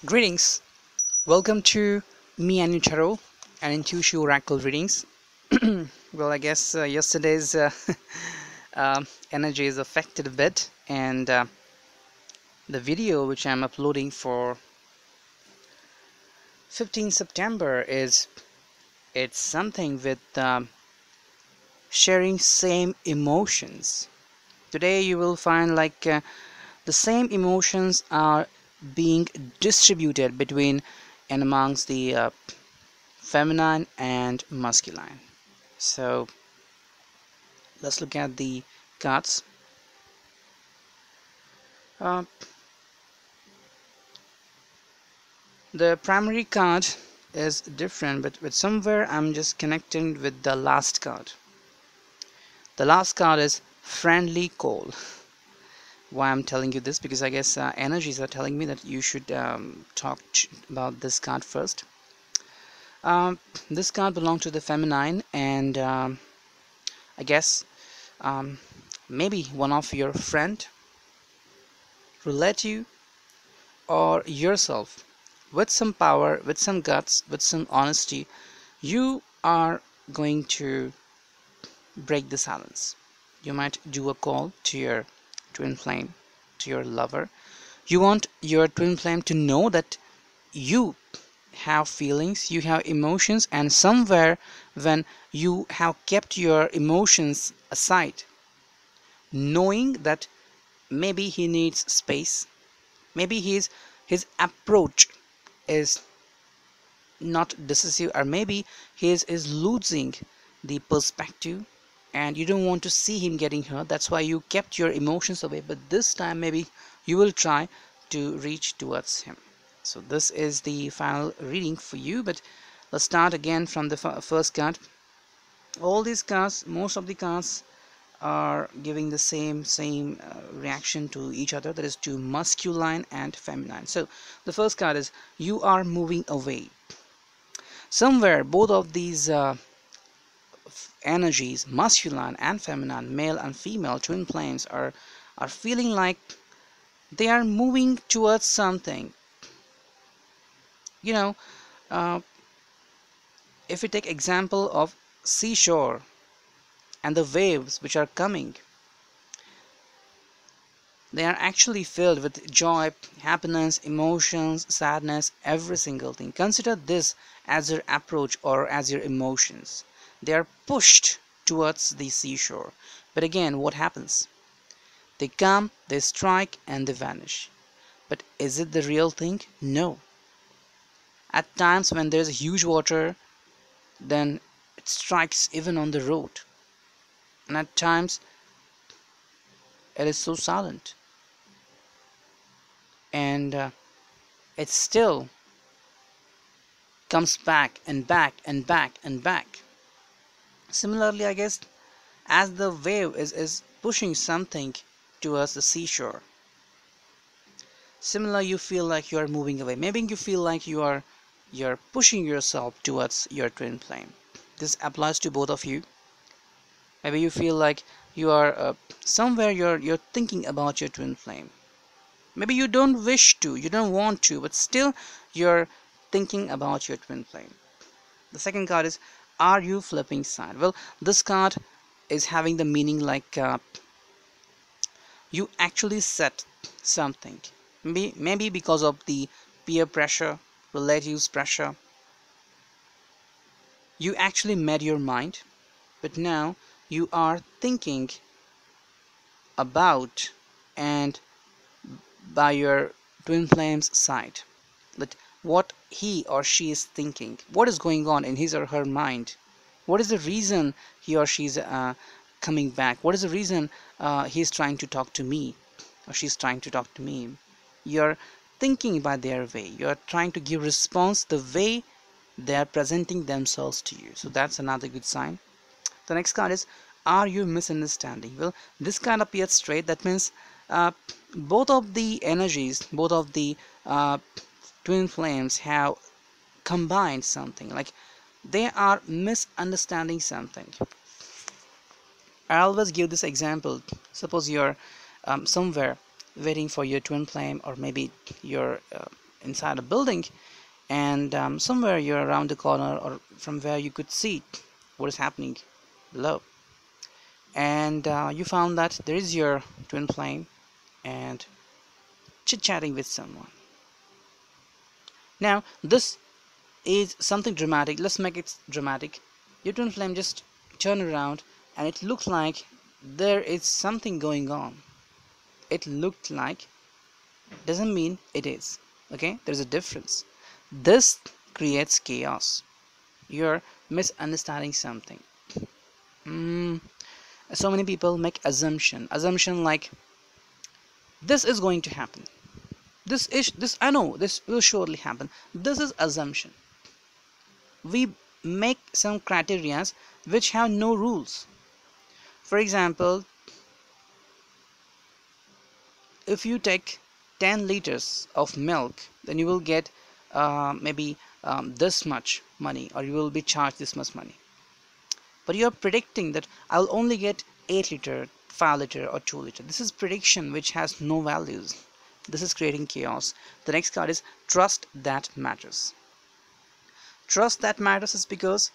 Greetings. Welcome to me and Tarot and Intuition Oracle readings. Well, I guess yesterday's energy is affected a bit, and the video which I'm uploading for 15 September it's something with sharing same emotions. Today you will find the same emotions are being distributed between and amongst the feminine and masculine. So let's look at the cards. Uh, the primary card is different, but somewhere I'm just connecting with the last card. The last card is friendly call. Why I'm telling you this? Because I guess energies are telling me that you should talk about this card first. This card belongs to the feminine, and I guess maybe one of your friend, relative, or yourself, with some power, with some guts, with some honesty, you are going to break the silence. You might do a call to your twin flame, to your lover. You want your twin flame to know that you have feelings, you have emotions, and somewhere when you have kept your emotions aside, knowing that maybe he needs space, maybe his approach is not decisive, or maybe he is losing the perspective and you don't want to see him getting hurt. That's why you kept your emotions away, but this time maybe you will try to reach towards him. So this is the final reading for you, but let's start again from the first card. All these cards, most of the cards are giving the same reaction to each other, that is to masculine and feminine. So the first card is you are moving away. Somewhere both of these energies, masculine and feminine, male and female twin flames, are feeling like they are moving towards something. You know, uh, if we take example of seashore and the waves which are coming, they are actually filled with joy, happiness, emotions, sadness, every single thing. Consider this as your approach or as your emotions. They are pushed towards the seashore. But again, what happens? They come, they strike, and they vanish. But is it the real thing? No. At times when there is a huge water, then it strikes even on the road. And at times it is so silent. And it still comes back and back and back and back. Similarly, I guess, as the wave is pushing something towards the seashore, similar you feel like you are moving away. Maybe you feel like you're pushing yourself towards your twin flame. This applies to both of you. Maybe you feel like you are somewhere you're thinking about your twin flame. Maybe you don't wish to, you don't want to, but still you're thinking about your twin flame. The second card is, are you flipping side? Well, this card is having the meaning like you actually set something. Maybe because of the peer pressure, relatives pressure, you actually made your mind, but now you are thinking about and by your twin flame's side, that what he or she is thinking, what is going on in his or her mind, what is the reason he or she is coming back, what is the reason he's trying to talk to me or she's trying to talk to me. You're thinking by their way, you're trying to give response the way they are presenting themselves to you. So that's another good sign. The next card is, are you misunderstanding? Well, this card appears straight. That means uh, both of the energies, both of the twin flames have combined something, like they are misunderstanding something. I always give this example. Suppose you're somewhere waiting for your twin flame, or maybe your inside a building, and somewhere you're around the corner or from where you could see what is happening below, and you found that there is your twin flame and chit-chatting with someone. Now this is something dramatic. Let's make it dramatic. Your twin flame just turn around and it looked like there is something going on. It looked like doesn't mean it is. Okay, there's a difference. This creates chaos. You're misunderstanding something. So many people make assumption like this is going to happen. This I know this will surely happen. This is assumption. We make some criteria which have no rules. For example, if you take 10 liters of milk, then you will get maybe this much money, or you will be charged this much money. But you are predicting that I'll only get 8 liter, 5 liter, or 2 liter. This is prediction which has no values. This is creating chaos. The next card is trust that matters. Trust that matters is because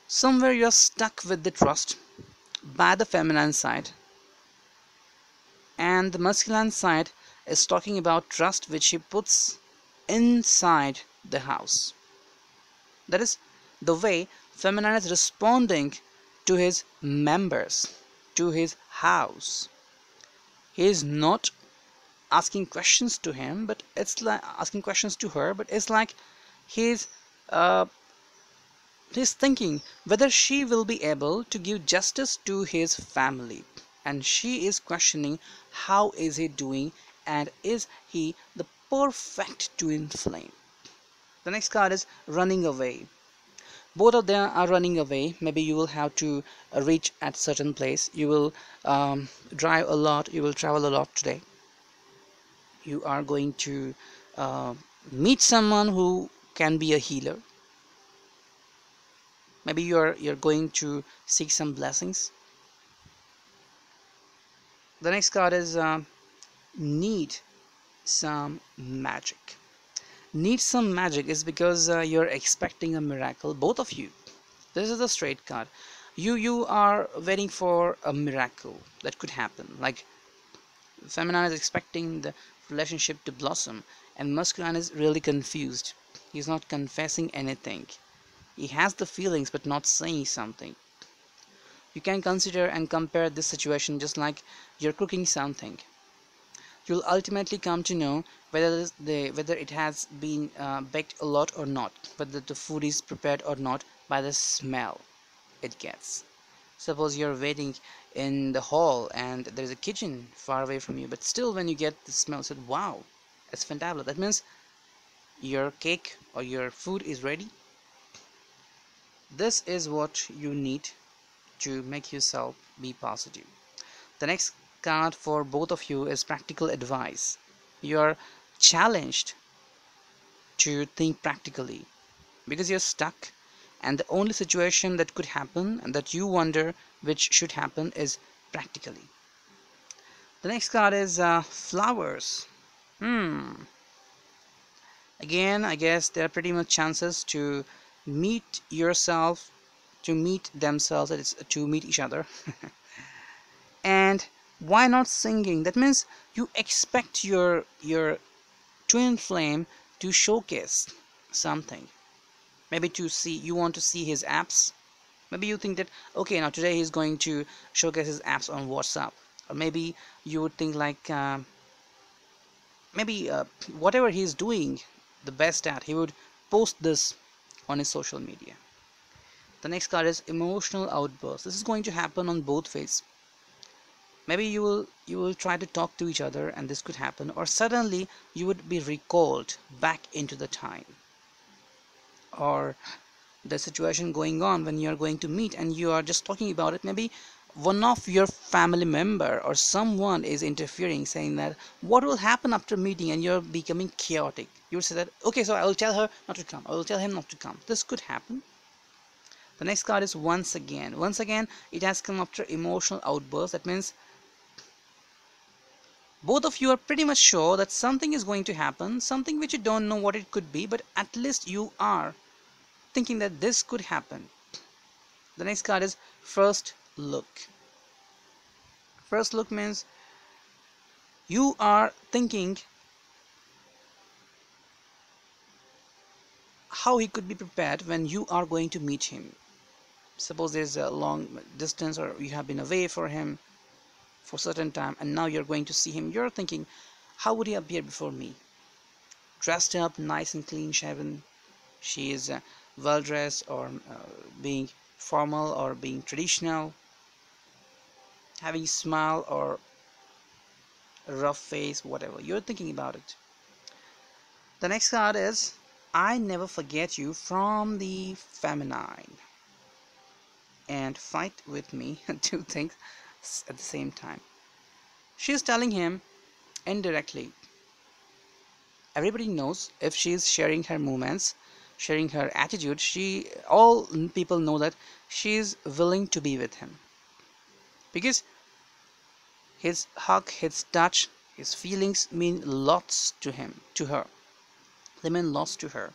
somewhere you're stuck with the trust by the feminine side, and the masculine side is talking about trust which he puts inside the house. That is the way feminine is responding to his members, to his house. He is not asking questions to him, but it's like asking questions to her, but it's like he's thinking whether she will be able to give justice to his family, and she is questioning how is he doing and is he the perfect twin flame. The next card is running away. Both of them are running away. Maybe you will have to reach at certain place. You will drive a lot, you will travel a lot today. You are going to meet someone who can be a healer. Maybe you're going to seek some blessings. The next card is need some magic. Need some magic is because you're expecting a miracle, both of you. This is a straight card. You are waiting for a miracle that could happen. Like feminine is expecting the relationship to blossom, and masculine is really confused. He's not confessing anything. He has the feelings but not saying something. You can consider and compare this situation just like you're cooking something. You'll ultimately come to know whether it has been baked a lot or not, whether the food is prepared or not, by the smell it gets. Suppose you're waiting in the hall and there's a kitchen far away from you, but still when you get the smell, said, wow, it's fantastic. That means your cake or your food is ready. This is what you need to make yourself be positive. The next card for both of you is practical advice. You are challenged to think practically because you're stuck, and the only situation that could happen and that you wonder which should happen is practically. The next card is flowers. Again, I guess there are pretty much chances to meet yourself, to meet themselves, that is to meet each other. And why not singing? That means you expect your twin flame to showcase something. Maybe you want to see his apps. Maybe you think that okay, now today he's going to showcase his apps on WhatsApp, or maybe you would think like whatever he's doing the best at, he would post this on his social media. The next card is emotional outbursts. This is going to happen on both ways. Maybe you will try to talk to each other and this could happen, or suddenly you would be recalled back into the time or the situation going on when you are going to meet and you are just talking about it. Maybe one of your family member or someone is interfering, saying that what will happen after meeting, and you're becoming chaotic. You would say that okay, so I will tell her not to come, I will tell him not to come. This could happen. The next card is once again. Once again, it has come after emotional outburst. That means Both of you are pretty much sure that something is going to happen, something which you don't know what it could be, but at least you are thinking that this could happen. The next card is first look. First look means you are thinking how he could be prepared when you are going to meet him. Suppose there's a long distance or you have been away for him for a certain time and now you're going to see him. You're thinking, how would he appear before me? Dressed up, nice and clean shaven. She is well dressed, or being formal or being traditional, having a smile or a rough face, whatever. You're thinking about it. The next card is I never forget you from the feminine. And fight with me. Two things at the same time. She's telling him indirectly. Everybody knows if she's sharing her movements, sharing her attitude, all people know that she's willing to be with him. Because his hug, his touch, his feelings mean lots to him, to her. They mean lots to her.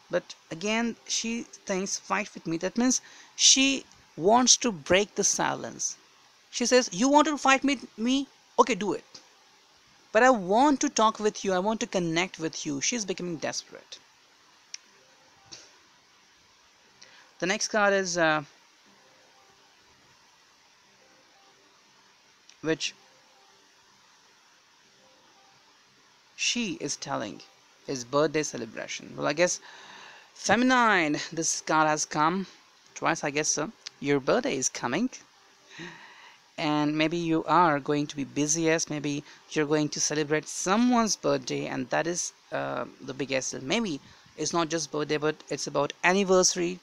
But again, she thinks fight with me. That means she wants to break the silence. She says, you want to fight with me? Okay, do it. But I want to talk with you. I want to connect with you. She's becoming desperate. The next card is which she is telling his birthday celebration. Well, I guess feminine, this card has come twice, I guess so. Your birthday is coming. And maybe you are going to be busiest, maybe you're going to celebrate someone's birthday, and that is the biggest deal. Maybe it's not just birthday, but it's about anniversary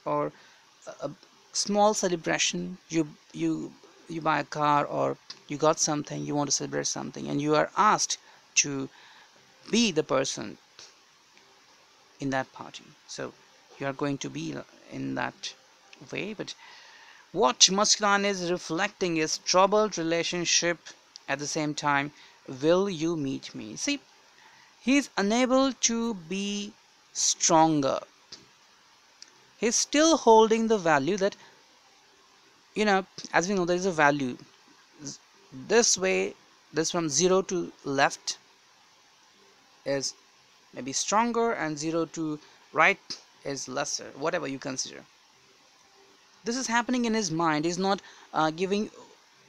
or a small celebration. You buy a car, or you got something, you want to celebrate something, and you are asked to be the person in that party. So you are going to be in that way. But what masculine is reflecting is troubled relationship. At the same time, will you meet me? See, he is unable to be stronger. He's still holding the value that, as we know, there is a value. This way, this from 0 to left is maybe stronger, and 0 to right is lesser, whatever you consider. This is happening in his mind. He's not giving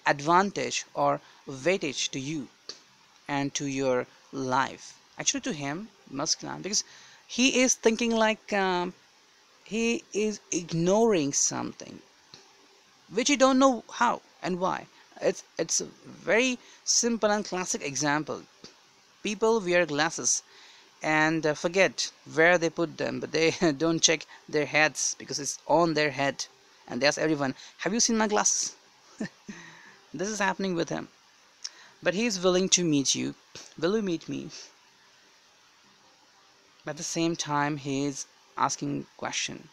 advantage or weightage to you and to your life, actually to him, masculine, because he is thinking like he is ignoring something which you don't know how and why. It's a very simple and classic example. People wear glasses and forget where they put them, but they don't check their heads because it's on their head, and they ask everyone, have you seen my glasses? This is happening with him. But he is willing to meet you. Will you meet me? But at the same time, he is asking question,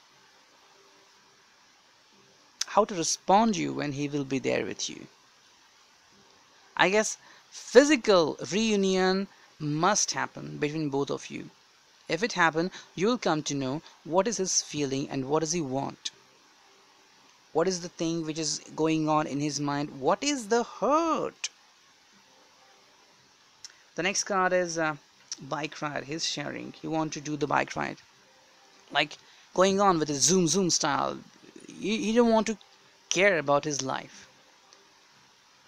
how to respond you when he will be there with you. I guess physical reunion must happen between both of you. If it happen, you'll come to know what is his feeling and what does he want. What is the thing which is going on in his mind? What is the hurt? The next card is bike ride. He's sharing. He want to do the bike ride, like going on with his zoom zoom style. He don't want to care about his life.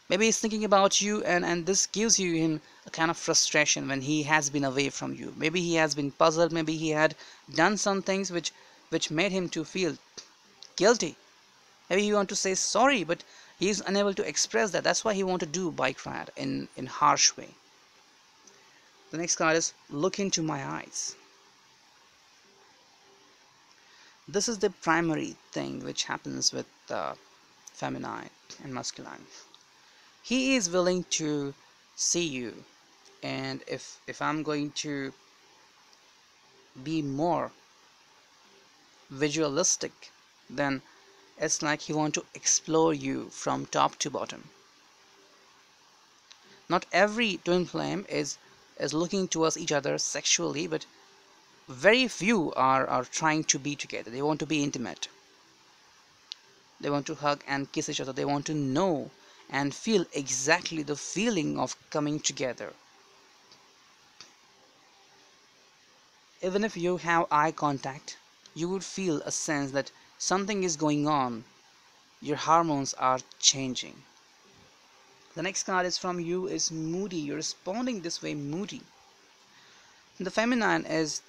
Maybe he's thinking about you, and this gives you him a kind of frustration when he has been away from you. Maybe he has been puzzled. Maybe he had done some things which made him to feel guilty. Maybe he want to say sorry, but he is unable to express that. That's why he want to do bike ride in harsh way. The next card is look into my eyes. This is the primary thing which happens with feminine and masculine. He is willing to see you, and if I'm going to be more visualistic, then it's like he want to explore you from top to bottom. Not every twin flame is looking towards each other sexually, but very few are trying to be together. They want to be intimate. They want to hug and kiss each other. They want to know and feel exactly the feeling of coming together. Even if you have eye contact, you would feel a sense that something is going on. Your hormones are changing. The next card is from you is moody. You're responding this way, moody. The feminine is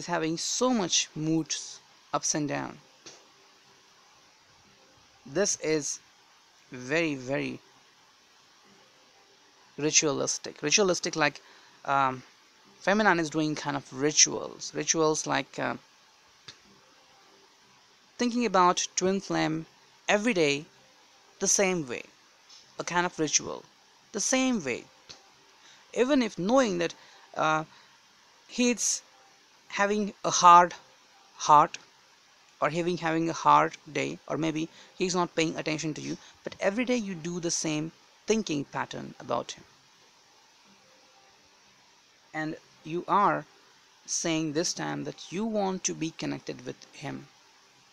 having so much moods, ups and down. This is very, very ritualistic, like feminine is doing kind of rituals like thinking about twin flame every day the same way, a kind of ritual the same way, even if knowing that he's having a hard heart, or having a hard day, or maybe he's not paying attention to you, but every day you do the same thinking pattern about him, and you are saying this time that you want to be connected with him.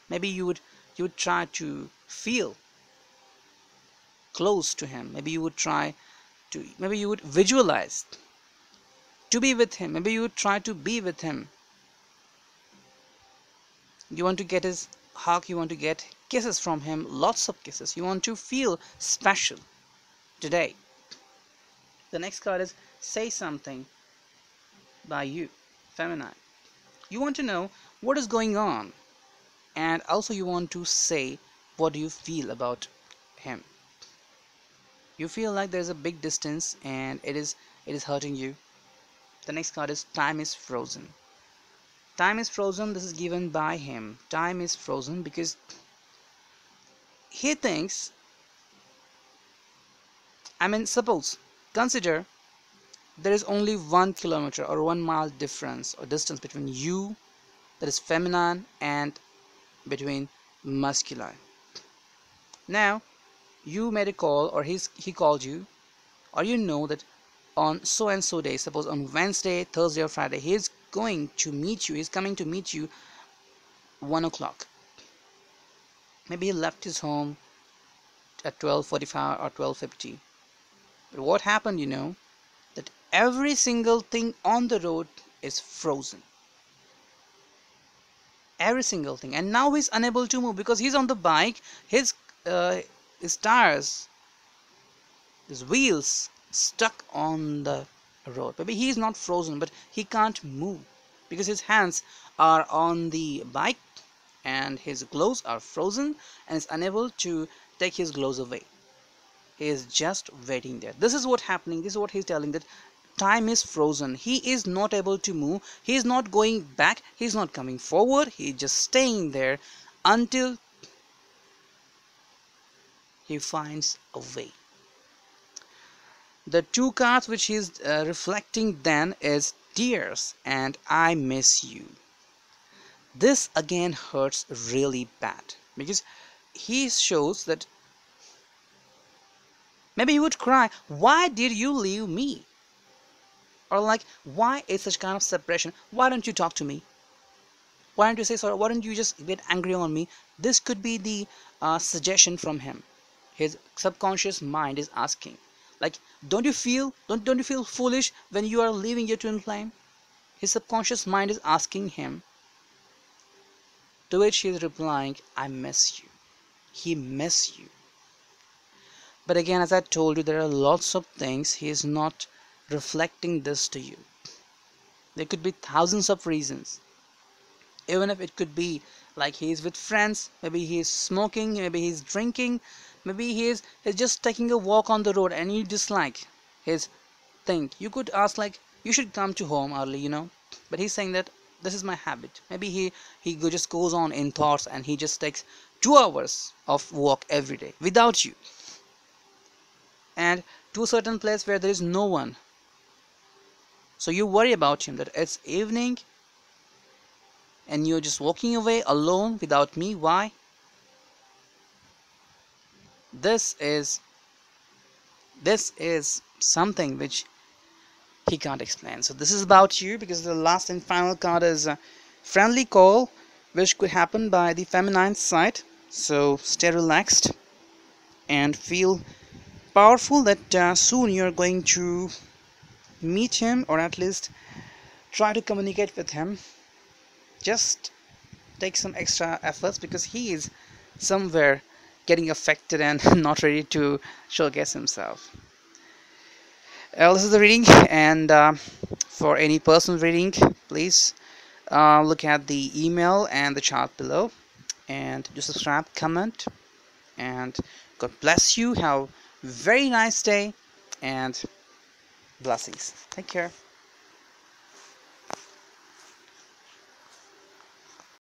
Maybe you would try to feel close to him. Maybe you would visualize to be with him. Maybe you would try to be with him. You want to get his hug, you want to get kisses from him, lots of kisses. You want to feel special today. The next card is say something by you, feminine. You want to know what is going on, and also you want to say what do you feel about him. You feel like there's a big distance and it is hurting you. The next card is time is frozen. Time is frozen. This is given by him. Time is frozen because he thinks, suppose, consider there is only 1 kilometer or 1 mile difference or distance between you, that is feminine, and between masculine. Now you made a call, or he called you, or you know that on so and so day, suppose on Wednesday, Thursday or Friday, he is going to meet you, he's coming to meet you 1 o'clock. Maybe he left his home at 12:45 or 12:50. But what happened, that every single thing on the road is frozen. Every single thing. And now he's unable to move because he's on the bike. His tires, his wheels stuck on the road. Maybe he's not frozen, but he can't move because his hands are on the bike and his gloves are frozen, and is unable to take his gloves away. He is just waiting there. This is what's happening. This is what he's telling, that time is frozen. He is not able to move. He is not going back. He's not coming forward. He's just staying there until he finds a way. The 2 cards which he's reflecting then is tears and I miss you. This again hurts really bad because he shows that maybe he would cry, why did you leave me? Or like, why is such kind of separation? Why don't you talk to me? Why don't you say sorry? Why don't you just get angry on me? This could be the suggestion from him. His subconscious mind is asking, like, don't you feel foolish when you are leaving your twin flame? His subconscious mind is asking him, to which he is replying, I miss you. He miss you. But again, as I told you, there are lots of things he is not reflecting this to you. There could be thousands of reasons. Even if it could be like he is with friends, maybe he is smoking, maybe he is drinking, maybe he is just taking a walk on the road and you dislike his thing. You could ask like, you should come to home early, but he's saying that this is my habit. Maybe he just goes on in thoughts and he just takes 2 hours of walk every day without you, and to a certain place where there is no one. So you worry about him, that it's evening and you're just walking away alone without me. Why? This is something which he can't explain. So this is about you, because the last and final card is a friendly call, which could happen by the feminine side. So stay relaxed and feel powerful that soon you're going to meet him, or at least try to communicate with him. Just take some extra efforts, because he is somewhere getting affected and not ready to showcase himself. This is the reading, and for any personal reading, please look at the email and the chart below, and do subscribe, comment, and God bless you. Have a very nice day, and blessings. Take care.